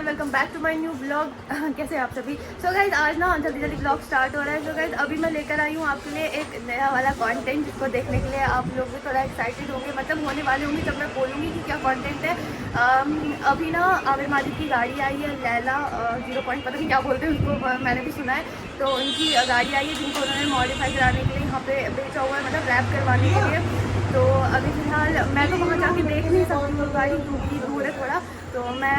Welcome back to my new blog. कैसे हैं आप सभी? सो गाइज आज ना जल्दी जल्दी ब्लॉग स्टार्ट हो रहा है। सो गाइज अभी मैं लेकर आई हूँ आपके लिए एक नया वाला कंटेंट, जिसको देखने के लिए आप लोग भी थोड़ा एक्साइटेड होंगे, मतलब होने वाले होंगे जब मैं बोलूँगी कि क्या कंटेंट है। अभी ना आमिर माजिद की गाड़ी आई है, लैला 0 पॉइंट, पता नहीं क्या बोलते हैं उसको, मैंने भी सुना है। तो उनकी गाड़ी आई है जिनको उन्होंने मॉडिफाई कराने के लिए यहाँ पे बेचा हुआ है, मतलब रैप करवाने के लिए। तो अभी फ़िलहाल मैं तो वहाँ जाके देख नहीं सकती हूँ गाड़ी, क्योंकि दूर है थोड़ा। तो मैं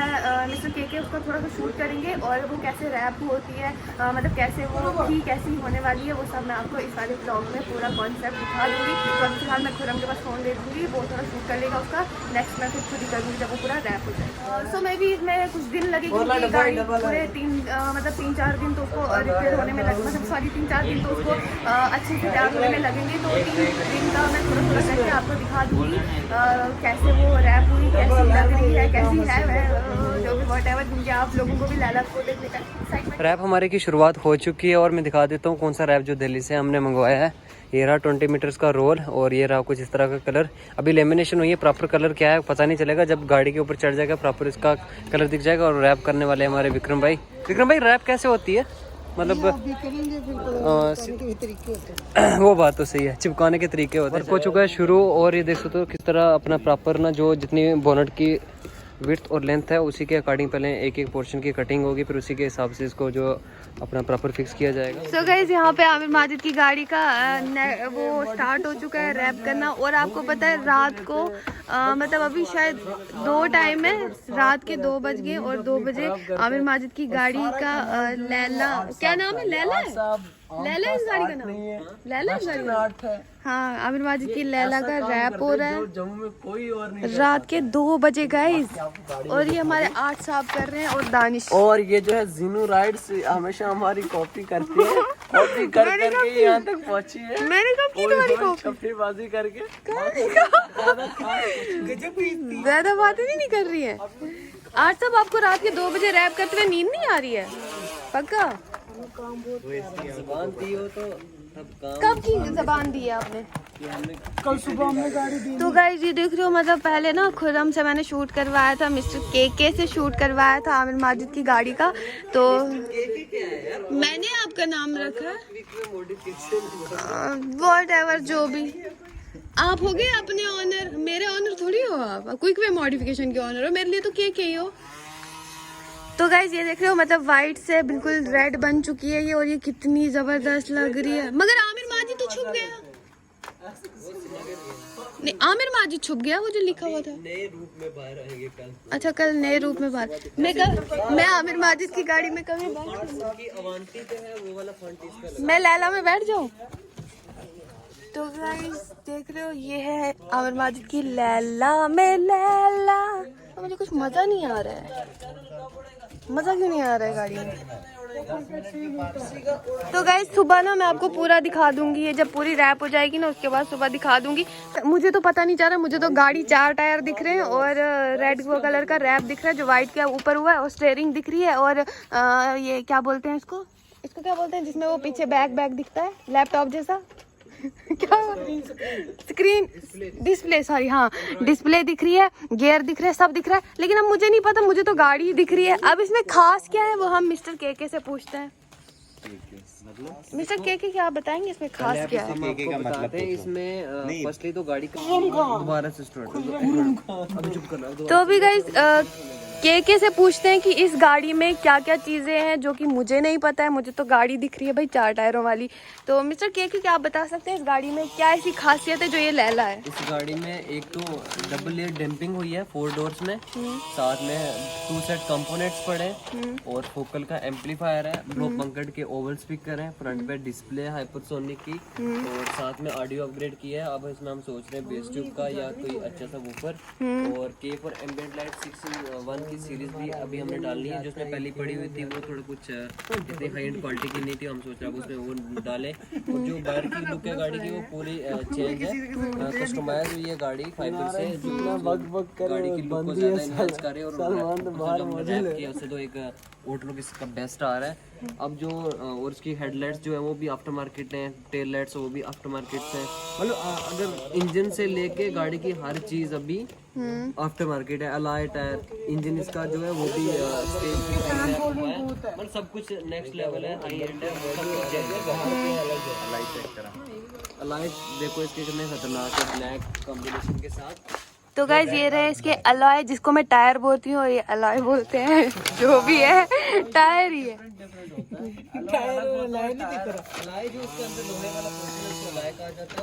मिस्टर के उसका थोड़ा सा शूट करेंगे और वो कैसे रैप होती है, मतलब कैसे वो थी, कैसी होने वाली है, वो सब मैं आपको इस वाले ब्लॉग में पूरा कॉन्सेप्ट दिखा दूँगी। तो अभी फिलहाल मैं खुरम के पास फ़ोन दे दूँगी, वो थोड़ा शूट कर लेगा उसका। नेक्स्ट मैं फिर खुद ही करूँगी जब वो पूरा रैप हो जाए। सो मैं भी इसमें कुछ दिन लगेगी, गाड़ी पूरे 3-4 दिन तो उसको रिपेयर होने में मतलब 3-4 दिन तो उसको अच्छे से तैयार होने में लगेंगे। तो 3 दिन का मैं थोड़ा थोड़ा करके आपको दिखा दूँगी कैसे वो रैप हुई, कैसी लग रही है, कैसी है, जो भी व्हाटएवर, क्योंकि आप लोगों को भी लैला को देखने का एक्साइटमेंट। रैप हमारे की शुरुआत हो चुकी है और मैं दिखा देता हूँ कौन सा रैप जो दिल्ली से हमने मंगवाया है। ये रहा 20 मीटर्स का रोल और ये रहा कुछ इस तरह का कलर। अभी लेमिनेशन हुई है, प्रॉपर कलर क्या है पता नहीं चलेगा, जब गाड़ी के ऊपर चढ़ जाएगा प्रॉपर इसका कलर दिख जाएगा। और रैप करने वाले हमारे विक्रम भाई। विक्रम भाई रैप कैसे होती है, मतलब वो बात तो सही है, चिपकाने के तरीके होते हैं। हो चुका है शुरू और ये देख सकते हो किस तरह अपना प्रॉपर ना जो जितनी बोनट की विड्थ और लेंथ है उसी के अकॉर्डिंग पहले एक एक पोर्शन की कटिंग होगी, फिर उसी के हिसाब से इसको जो अपना प्रॉपर फिक्स किया जाएगा। सो गाइस यहाँ पे आमिर माजिद की गाड़ी का वो स्टार्ट हो चुका है रैप करना। और आपको पता है रात को मतलब अभी शायद 2 टाइम है, रात के 2 बज गए और 2 बजे आमिर माजिद की गाड़ी का लैला, क्या नाम है, लैला है, लैला इस गाड़ी का नाम, लैला इस गाड़ी का, हाँ आमिर माजिद की लैला का रैप हो रहा है जम्मू में कोई और नहीं। रात के 2 बजे गाइस। और ये हमारे आर्ट साहब कर रहे हैं और दानिश, और ये जो है जीनू राइड्स हमेशा हमारी कॉपी करती है, कॉपी कर करके यहाँ तक पहुँची है। मैंने कब की तुम्हारी कॉपी? छप्पीबाजी करके ज्यादा बातें नहीं कर रही है। आर्ट साहब आपको रात के 2 बजे रैप करते हुए नींद नहीं आ रही है पक्का? कब की जबान दी है आपने? कल सुबह हमने गाड़ी दी। तो गाइस ये देख रहे हो, मतलब पहले ना खुरम से मैंने शूट करवाया था, मिस्टर के से शूट करवाया था आमिर माजिद की गाड़ी का। तो मैंने आपका नाम रखा व्हाटएवर, जो भी आप हो गए अपने ऑनर, मेरे ऑनर थोड़ी हो आप, क्विक वे मॉडिफिकेशन के ऑनर हो, मेरे लिए तो के ही हो। तो गाइज ये देख रहे हो, मतलब वाइट से बिल्कुल रेड बन चुकी है ये, और ये कितनी जबरदस्त लग रही है। मगर आमिर माजिद तो छुप गया, नहीं आमिर माजिद छुप गया, वो जो लिखा हुआ था नए रूप में बाहर आएंगे कल। अच्छा कल नए रूप में बाहर। मैं आमिर माजिद की गाड़ी में कभी मैं लैला में बैठ जाऊँ? तो गाइज देख रहे हो, ये है आमिर माजिद की लैला में लैला। तो मुझे कुछ मजा नहीं आ रहा है, मजा क्यों नहीं आ रहा है गाड़ी में? तो गाइस सुबह ना मैं आपको पूरा दिखा दूंगी, ये जब पूरी रैप हो जाएगी ना उसके बाद सुबह दिखा दूंगी। मुझे तो पता नहीं चल रहा, मुझे तो गाड़ी 4 टायर दिख रहे हैं और रेड कलर का रैप दिख रहा है जो व्हाइट के ऊपर हुआ है, और स्टीयरिंग दिख रही है, और ये क्या बोलते हैं इसको क्या बोलते हैं जिसमें वो पीछे बैग दिखता है लैपटॉप जैसा क्या स्क्रीन डिस्प्ले, सॉरी हाँ डिस्प्ले दिख रही है, गियर दिख रहे हैं, सब दिख रहा है। लेकिन अब मुझे नहीं पता, मुझे तो गाड़ी दिख रही है। अब इसमें खास क्या है वो हम मिस्टर के से पूछते हैं। मिस्टर के क्या आप बताएंगे इसमें खास क्या है? का मतलब इसमें फर्स्टली तो गाड़ी का दोबारा से स्टार्ट। तो अभी गाइस के से पूछते हैं कि इस गाड़ी में क्या क्या चीज़ें हैं जो कि मुझे नहीं पता है। मुझे तो गाड़ी दिख रही है भाई 4 टायरों वाली। तो मिस्टर के क्या आप बता सकते हैं इस गाड़ी में क्या ऐसी खासियत है जो ये लैला है? इस गाड़ी में एक तो डबल लेयर डैम्पिंग हुई है 4 डोर्स में, साथ में 2 सेट कंपोनेंट्स पड़े और फोकल का एम्पलीफायर है, ब्लॉक बंकर्ड के ओवल स्पीकर है, फ्रंट पे डिस्प्ले हाइपरसोनिक की, और साथ में ऑडियो अपग्रेड किया है। अब इसमें हम सोच रहे हैं बेस ट्यूब का या कोई अच्छा सा वूफर, और के फॉर एम्बिएंट लाइट 6-in-1 की सीरीज भी अभी हमने डालनी है। जो उसमें पहली पड़ी हुई थी वो थोड़ा कुछ इतनी हाई एंड क्वालिटी की नहीं थी, हम सोच रहे हैं उसमें वो डालें। और जो बाहर की लुक है गाड़ी की वो पूरी चेंज है, कस्टमाइज हुई है गाड़ी फाइबर से, जो गाड़ी की लुक को ज़्यादा एनहांस करे। और उससे तो एक आउटलुक इसका बेस्ट आ रहा है। अब जो और इसकी हेडलाइट्स जो है वो भी आफ्टर मार्केट हैं, टेल लाइट्स वो भी आफ्टर मार्केट हैं। मतलब अगर इंजन से लेके गाड़ी की हर चीज अभी आफ्टर मार्केट है। अलॉय टायर, इंजन इसका जो है वो भी मतलब सब कुछ नेक्स्ट लेवल है, हाई एंड है, सब कुछ अलॉय देखो इसके कितने खतरनाक है, ब्लैक कॉम्बिनेशन के साथ। तो गाइज ये रहे इसके अलॉय, जिसको मैं टायर बोलती हूँ और ये अलॉय बोलते हैं, जो भी है टायर ही है।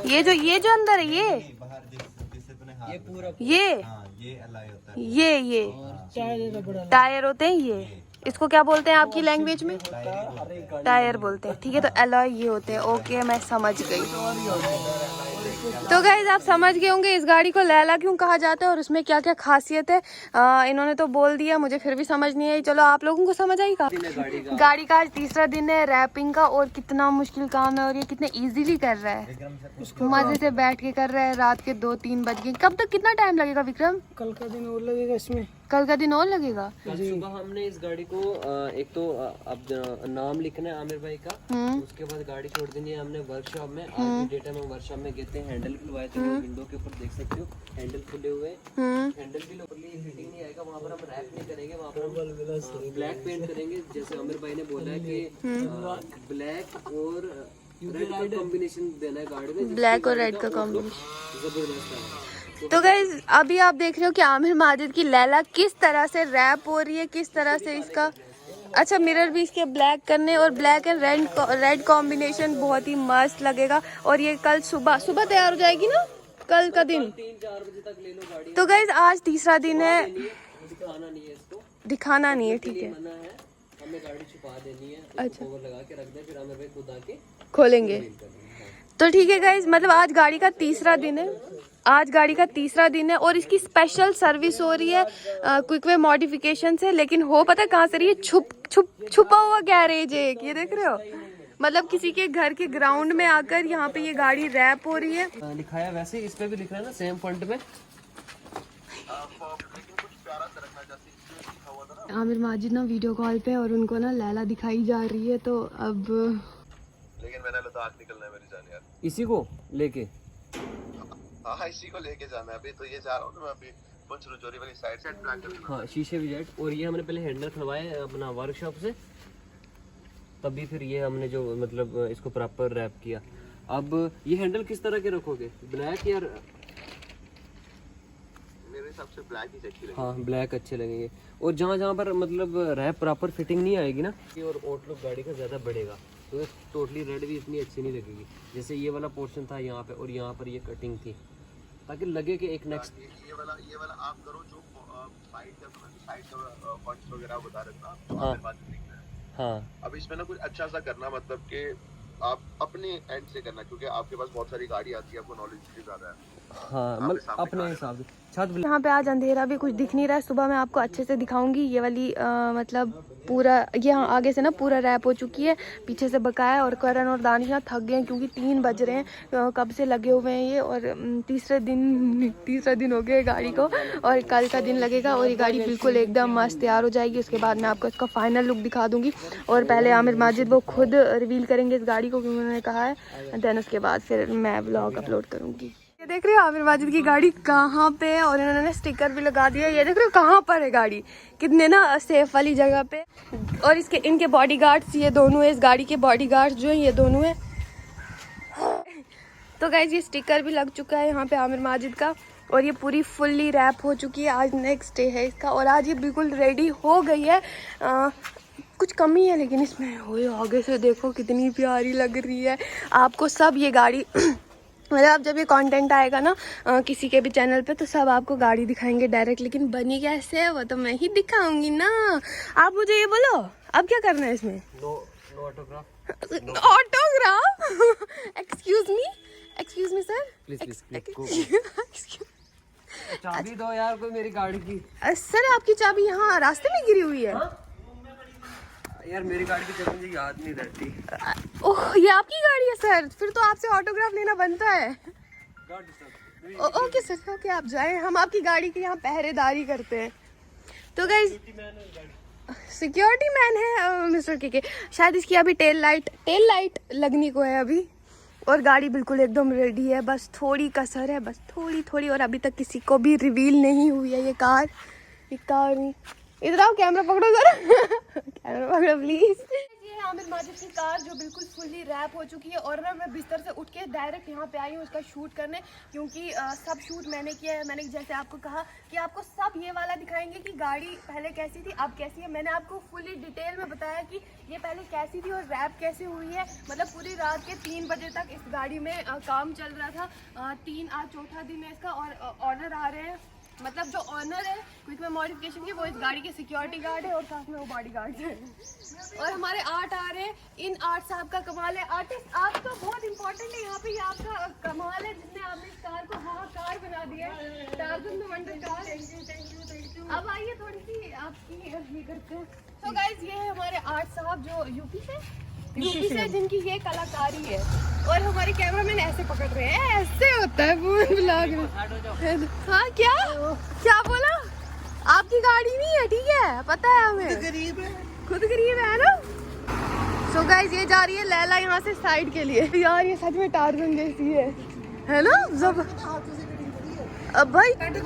ये जो अंदर है ये पूरा ये टायर होते हैं। ये इसको क्या बोलते हैं आपकी लैंग्वेज में? टायर बोलते हैं। ठीक है, तो अलॉय ये होते हैं। ओके, मैं समझ गई। तो गाइज आप समझ गए होंगे इस गाड़ी को लैला क्यों कहा जाता है और उसमें क्या क्या खासियत है। इन्होंने तो बोल दिया, मुझे फिर भी समझ नहीं आई। चलो आप लोगों को समझ आई। गाड़ी का आज तीसरा दिन है रैपिंग का, और कितना मुश्किल काम है और ये कितने इजीली कर रहा है, मजे से बैठ के कर रहा है। रात के 2-3 बज गए। कब तक कितना टाइम लगेगा विक्रम? कल का दिन और लगेगा इसमें। कल का दिन और लगेगा। कल सुबह हमने इस गाड़ी को एक तो अब नाम लिखना है आमिर भाई का, उसके बाद गाड़ी छोड़ देनी है हमने वर्कशॉप में। आज की डेट में वर्कशॉप में गए थे, हैंडल खुलवाए थे, विंडो के ऊपर देख सकते हो हैंडल खुले हुए। हैंडल भी फिटिंग नहीं आएगा, वहाँ पर हम रैप नहीं करेंगे, वहाँ पर हम ब्लैक पेंट करेंगे। जैसे आमिर भाई ने बोला है कि ब्लैक और रेड का कॉम्बिनेशन देना है गाड़ी में, ब्लैक और रेड का कॉम्बिनेशन जबरदस्त है। तो गाइज अभी आप देख रहे हो कि आमिर माजिद की लैला किस तरह से रैप हो रही है, किस तरह से इसका अच्छा मिरर भी इसके ब्लैक करने, और ब्लैक एंड रेड कॉम्बिनेशन बहुत ही मस्त लगेगा। और ये कल सुबह तैयार हो जाएगी ना, कल का दिन 3-4 बजे तक ले लो गाड़ी। तो गाइज आज तीसरा दिन है, दिखाना नहीं है इसको, दिखाना नहीं है। ठीक है, मना है, हमें गाड़ी छुपा देनी है। अच्छा, कवर लगा के रख दे, फिर आमिर भाई खुद आके खोलेंगे। तो ठीक है गाइज, मतलब आज गाड़ी का तीसरा दिन है, आज गाड़ी का तीसरा दिन है और इसकी स्पेशल सर्विस हो रही है क्विक वे मॉडिफिकेशन से। लेकिन हो पता है कहाँ से रही है? छुपा हुआ गैरेज है। ये देख रहे हो, मतलब किसी के घर के ग्राउंड में आकर यहाँ पे ये गाड़ी रैप हो रही है। लिखा है वैसे, इस पे भी लिख रहा है ना सेम फॉन्ट में। आमिर माजिद ना वीडियो कॉल पे और उनको ना लैला दिखाई जा रही है। तो अब लेकिन मैंने लद्दाख निकलना है मेरी जान यार, इसी को लेके। हाँ इसी को लेके जाना है। अभी तो ये जा रहा हूँ ना मैं, अभी कुछ रजौरी वाली साइड से प्लान कर रहा हूँ। हाँ, शीशे भी जेट। और ये हमने पहले हैंडल खुलवाए अपना वर्कशॉप से, तभी फिर ये हमने जो मतलब इसको प्रॉपर रैप किया। अब ये हैंडल किस तरह के रखोगे, ब्लैक या? मेरे हिसाब से ब्लैक ही अच्छी लगेगी। हाँ, ब्लैक अच्छे लगेंगे। और जहाँ जहाँ पर मतलब रैप प्रॉपर फिटिंग नहीं आएगी ना, और आउटलुक गाड़ी का ज़्यादा बढ़ेगा, तो टोटली रेड भी इतनी अच्छी नहीं लगेगी। जैसे ये वाला पोर्शन था यहाँ पे, और यहाँ पर ये कटिंग थी, ताकि लगे कि एक नेक्स्ट। ये वाला आप करो जो साइड का पॉइंट्स वगैरह बता रहे थे ना, तो हाँ। आपके पास दिखना है। हाँ, अब इसमें ना कुछ अच्छा सा करना, मतलब कि आप अपने एंड से करना, क्योंकि आपके पास बहुत सारी गाड़ी आती है, आपको नॉलेज भी ज़्यादा है। हाँ, मतलब अपने हिसाब से छत। यहाँ पे आज अंधेरा भी कुछ दिख नहीं रहा है। सुबह मैं आपको अच्छे से दिखाऊंगी। ये वाली मतलब पूरा यहाँ आगे से ना पूरा रैप हो चुकी है, पीछे से बकाया। और करण और दानिश यहाँ थक गए हैं क्योंकि 3 बज रहे हैं, कब से लगे हुए हैं ये। और तीसरा दिन हो गया गाड़ी को, और कल का दिन लगेगा और ये गाड़ी बिल्कुल एकदम मस्त तैयार हो जाएगी। उसके बाद मैं आपको इसका फाइनल लुक दिखा दूंगी। और पहले आमिर माजिद वो खुद रिवील करेंगे इस गाड़ी को, क्योंकि उन्होंने कहा है। देन उसके बाद फिर मैं व्लॉग अपलोड करूँगी। ये देख रहे हो आमिर माजिद की गाड़ी कहाँ पे है, और इन्होंने स्टिकर भी लगा दिया। ये देख रहे हो कहाँ पर है गाड़ी, कितने ना सेफ वाली जगह पे। और इनके बॉडीगार्ड्स ये दोनों है, इस गाड़ी के बॉडीगार्ड्स जो है ये दोनों है। तो गाइज ये स्टिकर भी लग चुका है यहाँ पे आमिर माजिद का, और ये पूरी फुल्ली रैप हो चुकी है। आज नेक्स्ट डे है इसका, और आज ये बिल्कुल रेडी हो गई है। कुछ कमी है लेकिन इसमें, हो आगे से देखो कितनी प्यारी लग रही है। आपको सब ये गाड़ी मतलब जब ये कंटेंट आएगा ना किसी के भी चैनल पे, तो सब आपको गाड़ी दिखाएंगे डायरेक्ट। लेकिन बनी कैसे है वो तो मैं ही दिखाऊंगी ना। आप मुझे ये बोलो अब क्या करना है इसमें? No autograph. Excuse me sir, please चाबी दो यार कोई मेरी गाड़ी की। सर आपकी चाबी यहाँ रास्ते में गिरी हुई है। यार मेरी गाड़ी की चाबी मुझे याद नहीं रहती। ओह, ये आपकी गाड़ी है सर, फिर तो आपसे ऑटोग्राफ लेना बनता है। ओके सर, ओके आप जाएं, हम आपकी गाड़ी की यहाँ पहरेदारी करते हैं। तो गाइज सिक्योरिटी मैन है मिस्टर के। शायद इसकी अभी टेल लाइट लगने को है अभी, और गाड़ी बिल्कुल एकदम रेडी है, बस थोड़ी कसर है, बस थोड़ी। और अभी तक किसी को भी रिवील नहीं हुई है ये कार नहीं। इधर आओ, कैमरा पकड़ो जरा कैमरा पकड़ो प्लीज। ये है आमिर माजिद की कार जो बिल्कुल फुल्ली रैप हो चुकी है, और ना मैं बिस्तर से उठ के डायरेक्ट यहाँ पे आई हूँ उसका शूट करने, क्योंकि सब शूट मैंने किया है। मैंने जैसे आपको कहा कि आपको सब ये वाला दिखाएंगे कि गाड़ी पहले कैसी थी अब कैसी है। मैंने आपको फुल्ली डिटेल में बताया कि ये पहले कैसी थी और रैप कैसे हुई है। मतलब पूरी रात के 3 बजे तक इस गाड़ी में काम चल रहा था। आज चौथा दिन है इसका, और ऑनर आ रहे हैं, मतलब जो ऑनर है क्विक में मॉडिफिकेशन की, वो इस गाड़ी के सिक्योरिटी गार्ड है और साथ में वो बॉडी गार्ड है। और हमारे आर्ट आ रहे हैं, इन आर्ट साहब का कमाल है। आर्टिस्ट आप तो बहुत इंपॉर्टेंट है यहाँ पे, ये आपका कमाल है जिसने आपने इस कार को कार बना दिया है, Tarzan the wonder car. Thank you. अब आइए थोड़ी सी आपकी ये करते हैं। तो गाइज ये है हमारे आर्ट साहब जो यूपी से जिनकी ये कलाकारी है, और हमारे कैमरामैन ऐसे पकड़ रहे हैं, ऐसे होता है फोन ब्लॉग में। हाँ क्या बोला? आपकी गाड़ी नहीं है, ठीक है, पता है हमें, खुद गरीब है ना। सो गाइस ये जा रही है लैला यहाँ से साइड के लिए। यार ये सच में टार्ज़न जैसी है ना जब। अब भाई मैंने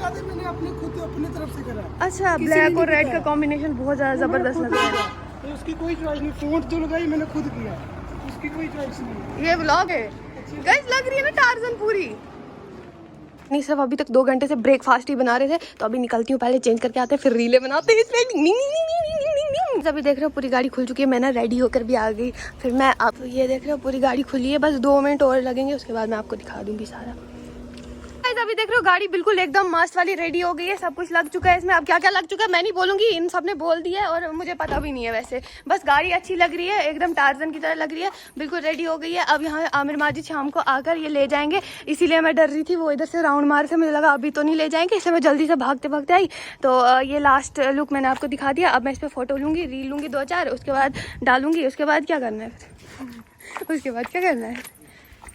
अपनी तरफ से करा। अच्छा, ब्लैक और रेड का कॉम्बिनेशन बहुत ज्यादा जबरदस्त लग रहा है। तो उसकी कोई चॉइस नहीं, फोन जो लगाई मैंने खुद किया, उसकी कोई चॉइस नहीं। ये व्लॉग है गाइस, लग रही है ना टार्ज़न पूरी। नहीं, सिर्फ अभी तक 2 घंटे से ब्रेकफास्ट ही बना रहे थे, तो अभी निकलती हूँ, पहले चेंज करके आते हैं, फिर रीले बनाते हैं इसमें। अभी देख रहे हो पूरी गाड़ी खुल चुकी है, मैं ना रेडी होकर भी आ गई। फिर मैं आप ये देख रहे हो पूरी गाड़ी खुली है, बस 2 मिनट और लगेंगे, उसके बाद मैं आपको दिखा दूंगी सारा। अभी देख रहे हो गाड़ी बिल्कुल एकदम मस्त वाली रेडी हो गई है, सब कुछ लग चुका है इसमें। अब क्या क्या लग चुका है मैं नहीं बोलूंगी, इन सब ने बोल दिया है और मुझे पता भी नहीं है वैसे। बस गाड़ी अच्छी लग रही है, एकदम टार्ज़न की तरह लग रही है, बिल्कुल रेडी हो गई है। अब यहाँ आमिर माजिद शाम को आकर ये ले जाएंगे, इसीलिए मैं डर रही थी, वो इधर से राउंड मार से, मुझे लगा अभी तो नहीं ले जाएंगे, इसलिए मैं जल्दी से भागते आई। तो ये लास्ट लुक मैंने आपको दिखा दिया। अब मैं इस पर फोटो लूँगी, रील लूँगी 2-4, उसके बाद डालूंगी। उसके बाद क्या करना है उसके बाद क्या करना है?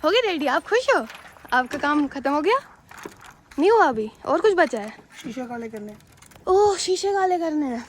हो गई रेडी? आप खुश हो? आपका काम खत्म हो गया? नहीं हुआ अभी, और कुछ बचा है? शीशे काले करने। ओह, शीशे काले करने हैं।